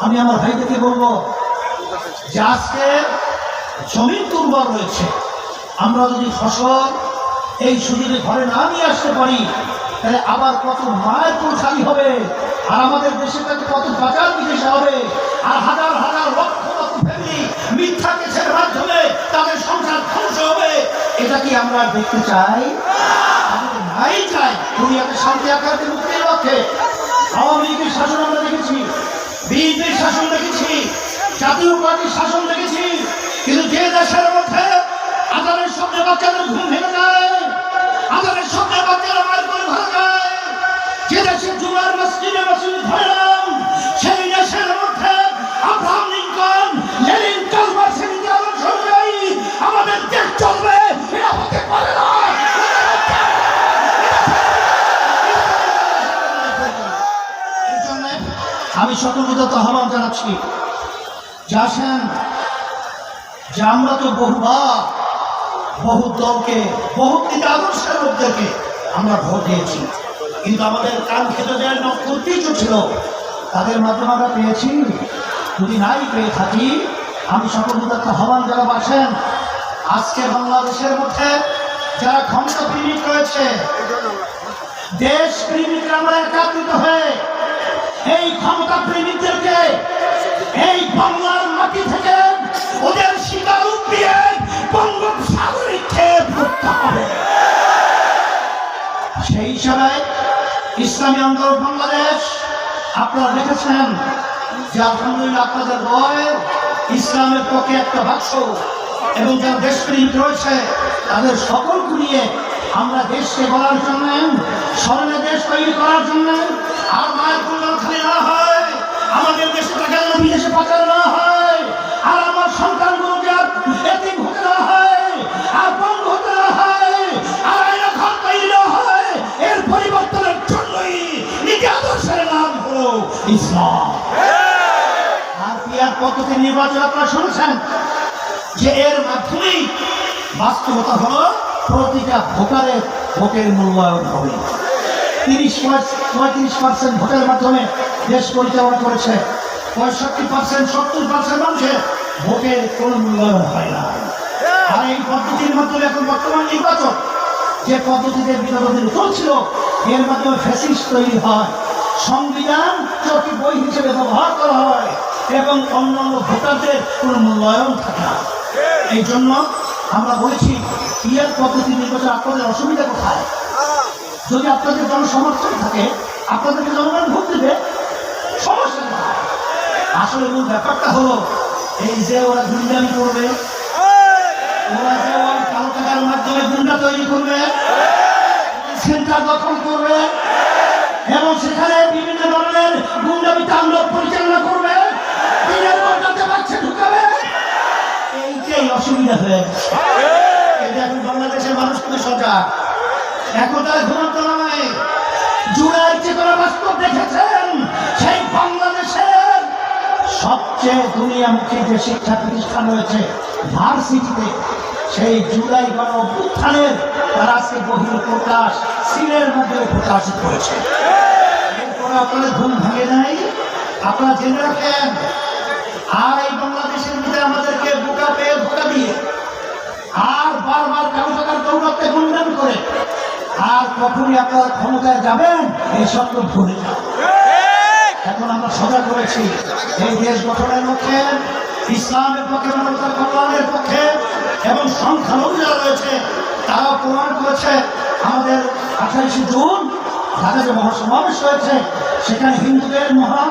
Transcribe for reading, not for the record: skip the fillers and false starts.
আমি আমার ভাইদেরকে বলবো যে আজকে জমিন দুর্বল রয়েছে, আমরা যদি ফসল এই সুযোগে ঘরে না নিয়ে আসতে পারি তাহলে আবার কত মায়ের পুরো খালি হবে, আর আমাদের দেশের কাছে কত বাজার বিদেশে হবে, আর হাজার হাজার লক্ষ লক্ষ ফ্যামিলি মিথ্যা কেসের মাধ্যমে তাদের সংসার ধ্বংস হবে। এটা কি আমরা দেখতে চাই? নাই চাই। দুনিয়াতে শান্তি আকারকে মুক্তির লক্ষ্যে আওয়ামী লীগের শাসন আমরা দেখেছি, বিএনপির শাসন দেখেছি, জাতীয় পার্টির শাসন দেখেছি, কিন্তু যে দেশের মধ্যে আজানের শব্দে বাচ্চাদের ঘুম ভেঙে যায়, আজানের শব্দে বাচ্চারা মায়ের করে ধরা যায়, যে দেশে জুমার মসজিদে মসজিদ ধরলাম, সেই দেশের মধ্যে আব্রাহাম লিঙ্কন, লেনিন, কার্ল মার্ক্সের নীতি আদর্শ অনুযায়ী আমাদের দেশ চলবে, এটা হতে পারে না। এই জন্য আমি সকলকে আহ্বান জানাচ্ছি যে আসেন, যে আমরা তো বহুবার বহু দলকে বহু নীতি আদর্শের লোকদেরকে আমরা ভোট দিয়েছি, কিন্তু আমাদের কান খেতে দেওয়ার কর্তৃত্ব ছিল, তাদের মাধ্যমে আমরা পেয়েছি। যদি নাই পেয়ে থাকি, আমি সকলকে আহ্বান যারা আসেন, আজকে বাংলাদেশের মধ্যে যারা ক্ষমতা প্রেমিক রয়েছে, দেশ প্রেমিক, আমরা একাত্রিত হয়ে এই ক্ষমতা প্রেমিকদেরকে এই বাংলার মাটি থেকে ওদের স্বীকারোপ দিয়ে বঙ্গোপসাগরে খেপ করতে হবে। সেই হিসাবে ইসলামী আন্দোলন বাংলাদেশ, আপনারা দেখেছেন যে আলহামদুলিল্লাহ আপনাদের ভয় ইসলামের পক্ষে একটা বাক্স, এবং যারা দেশপ্রেমিক রয়েছে তাদের সকলকে নিয়ে আমরা দেশকে গড়ার জন্য, স্মরণে দেশ তৈরি করার জন্য, আর মায়ের কল্যাণ খালি না হয়, আমাদের দেশে টাকা বিদেশে পাচার না হয়, আর আমার সন্তানগুলোকে আর এতিম হতে না হয়, আর বন্ধ হতে না হয়, আর আইনা ঘর তৈরি না হয়, এর পরিবর্তনের জন্যই নীতি আদর্শের নাম হলো ইসলাম। আর পিয়ার পদ্ধতি নির্বাচন আপনারা শুনেছেন যে এর মাধ্যমেই বাস্তবতা হলো প্রতিটা ভোটারের ভোটের মূল্যায়ন হবে। 35% ভোটের মাধ্যমে দেশ পরিচালনা করেছে, 65%, 70% মানুষের ভোটের কোনো মূল্যায়ন হয় না। আর এই পদ্ধতির মাধ্যমে এখন বর্তমান নির্বাচন যে পদ্ধতিতে বিরোধী চলছিল, এর মাধ্যমে ফ্যাসিস্ট তৈরি হয়, সংবিধান চটি বই হিসেবে ব্যবহার করা হয়, এবং অন্যান্য ভোটারদের কোনো মূল্যায়ন থাকে না। এই জন্য আমরা বলেছি পিয়ার পদ্ধতি নির্বাচন আপনাদের অসুবিধা কোথায়? যদি আপনাদের জনসমর্থন থাকে, আপনাদেরকে জনগণ ভোট দেবে, সমস্যা না। আসলে মূল ব্যাপারটা হলো এই যে ওরা গুন্ডামি করবে, ওরা যে কালো টাকার মাধ্যমে গুন্ডা তৈরি করবে, সেন্টার দখল করবে, এবং সেখানে বিভিন্ন ধরনের গুন্ডামি তাণ্ডব পরিচালনা করবে, দিনের পর রাতে বাচ্চা ঢুকাবে, এইটাই অসুবিধা হয়ে গেছে। এটা এখন বাংলাদেশের মানুষ কিন্তু সজাগ, এখন তার ঘুমন্ত নয়। জুলাই চেতনা বাস্তব দেখেছেন, সেই বাংলাদেশের সবচেয়ে দুনিয়ামুখী যে শিক্ষা প্রতিষ্ঠান রয়েছে ভার্সিটিতে, সেই জুলাই গণ অভ্যুত্থানের তারা আজকে বহির প্রকাশ সিলের মাধ্যমে প্রকাশিত হয়েছে। এরপরে আপনাদের ঘুম ভেঙে নাই, আপনারা জেনে রাখেন। আর এই বাংলাদেশের মধ্যে আমাদেরকে বোকা পেয়ে ধোকা দিয়ে, আর বারবার কালো টাকার দৌড়াতে গুন্ডামি করে, আর কখনই আপনারা ক্ষমতায় যাবেন এই সত্য ভুলে যান। এখন আমরা সজাগ করেছি এই দেশ গঠনের লক্ষ্যে, ইসলামের পক্ষে, মানবতার কল্যাণের পক্ষে, এবং সংখ্যালঘু যারা রয়েছে তারাও প্রমাণ করেছে। আমাদের 28শে জুন ঢাকা যে মহাসমাবেশ হয়েছে, সেখানে হিন্দুদের মহা